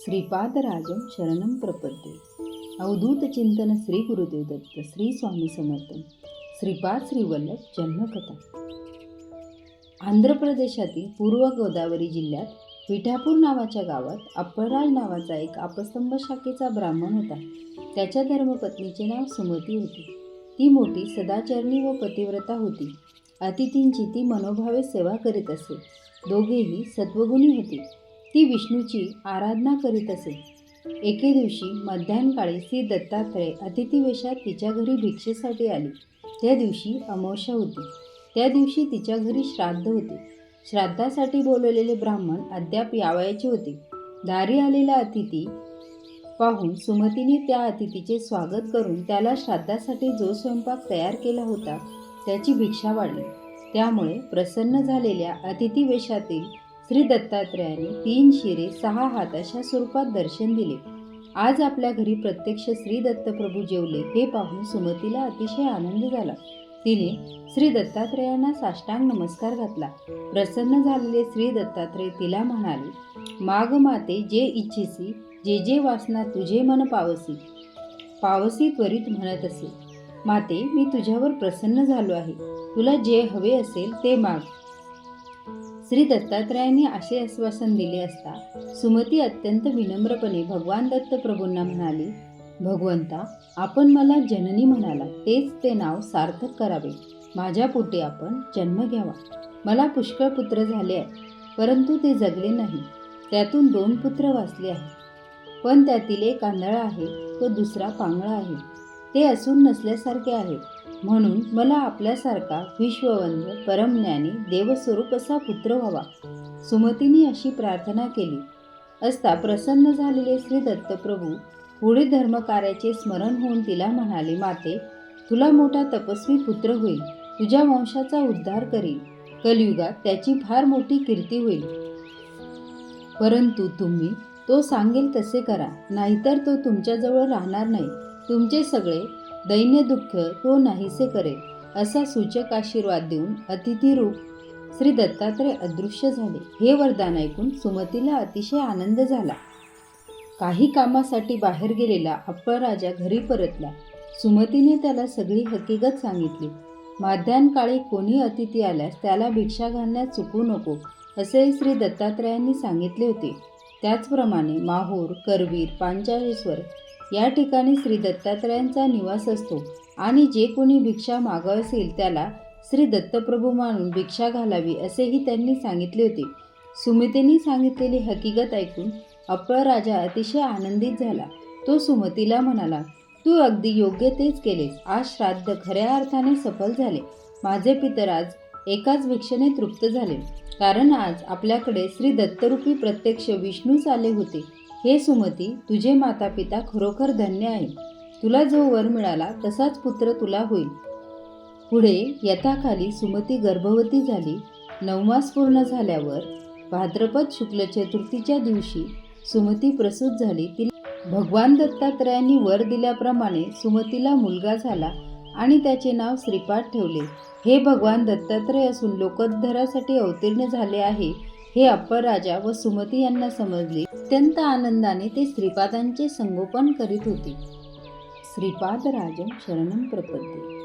श्रीपादराजं शरणं प्रपद्ये। अवधूत चिंतन श्री गुरुदेव दत्त श्री स्वामी समर्थ। श्रीपाद श्रीवल्लभ जन्मकथा। आंध्र प्रदेशातील पूर्व गोदावरी जिल्ह्यात विठापूर नावाच्या गावात अप्पराज नावाचा एक अपस्तंभ शाखेचा ब्राह्मण होता। त्याच्या धर्मपत्नीचे नाव सुमती होते। ती मोठी सदाचरणी व पतिव्रता होती। अतिथींची ती मनोभावे सेवा करीत असे। दोघेही सत्वगुणी होते। ती विष्णूची आराधना करीत असे। एके दिवशी मध्यान्हकाळी श्री दत्तात्रय अतिथीवेशात तिच्या घरी भिक्षेसाठी आले। त्या दिवशी अमावस्या होती। त्या दिवशी तिच्या घरी श्राद्ध होते। श्राद्धासाठी बोलवलेले ब्राह्मण अद्याप यावयाचे होते। दारी आलेला अतिथी पाहून सुमतीने त्या अतिथीचे स्वागत करून त्याला श्राद्धासाठी जो स्वयंपाक तयार केला होता त्याची भिक्षा वाढली। त्यामुळे प्रसन्न झालेल्या अतिथीवेशातील श्री दत्तात्रयाने 3 शिरे 6 हात अशा स्वरूपात दर्शन दिले। आज आपल्या घरी प्रत्यक्ष श्री दत्तप्रभू जेवले हे पाहून सुमतीला अतिशय आनंद झाला। तिने श्री दत्तात्रयांना साष्टांग नमस्कार घातला। प्रसन्न झालेले श्री दत्तात्रय तिला म्हणाले, माग माते जे इच्छिसी, जे वासना तुझे मन पावसी, पावसी त्वरित म्हणत असे। माते, मी तुझ्यावर प्रसन्न झालो आहे। तुला जे हवे असेल ते माग। श्री दत्तात्रयांनी असे आश्वासन दिले असता सुमती अत्यंत विनम्रपणे भगवान दत्त प्रभूंना म्हणाली, भगवंता, आपण मला जननी म्हणाला तेच ते नाव सार्थक करावे। माझ्या पोटी आपण जन्म घ्यावा। मला पुष्कळ पुत्र झाले आहे, परंतु ते जगले नाही। त्यातून 2 पुत्र वाचले आहेत, पण त्यातील एक आंधळा आहे व दुसरा पांगळा आहे। ते असून नसल्यासारखे आहेत। म्हणून मला आपल्यासारखा विश्ववंद्य परमज्ञानी देवस्वरूप असा पुत्र व्हावा। सुमतीने अशी प्रार्थना केली असता प्रसन्न झालेले श्री दत्तप्रभू पुढे धर्मकार्याचे स्मरण होऊन तिला म्हणाले, माते, तुला मोठा तपस्वी पुत्र होईल। तुझ्या वंशाचा उद्धार करील। कलियुगात त्याची फार मोठी कीर्ती होईल। परंतु तुम्ही तो सांगेल तसे करा, नाहीतर तो तुमच्याजवळ राहणार नाही। तुमचे सगळे दैन्य दुःख तो नाहीसे करेल। असा सूचक आशीर्वाद देऊन अतिथीरूप श्री दत्तात्रय अदृश्य झाले। हे वरदान ऐकून सुमतीला अतिशय आनंद झाला। काही कामासाठी बाहेर गेलेला अप्पराजा घरी परतला। सुमतीने त्याला सगळी हकीकत सांगितली। मध्यान्हकाळी कोणी अतिथी आल्यास त्याला भिक्षा घालण्यास चुकू नको असे श्री दत्तात्रयांनी सांगितले होते। त्याचप्रमाणे माहूर, करवीर, पांचाळेश्वर या ठिकाणी श्री दत्तात्रयांचा निवास असतो आणि जे कोणी भिक्षा मागवसेल त्याला श्री दत्तप्रभू मानून भिक्षा घालावी असेही त्यांनी सांगितले होते। सुमतीने सांगितलेली हकीकत ऐकून अप्पराजा अतिशय आनंदित झाला। तो सुमतीला म्हणाला, तू अगदी योग्य तेच केलेस। आज श्राद्ध खऱ्या अर्थाने सफल झाले। माझे पितर आज एकाच भिक्षेने तृप्त झाले, कारण आज आपल्याकडे श्री दत्तरूपी प्रत्यक्ष विष्णूच आले होते। हे सुमती, तुझे माता पिता खरोखर धन्य आहे। तुला जो वर मिळाला तसाच पुत्र तुला होईल। पुढे यथाखाली सुमती गर्भवती झाली। 9 मास पूर्ण झाल्यावर भाद्रपद शुक्ल चतुर्थीच्या दिवशी सुमती प्रसूत झाली। तिला भगवान दत्तात्रयांनी वर दिल्याप्रमाणे सुमतीला मुलगा झाला आणि त्याचे नाव श्रीपाद ठेवले। हे भगवान दत्तात्रय असून लोकोद्धारासाठी अवतीर्ण झाले आहे हे अप्पराजा व सुमती यांना समजले। अत्यंत आनंदाने ते श्रीपादांचे संगोपन करीत होते। श्रीपादराजं शरणं प्रपद्ये।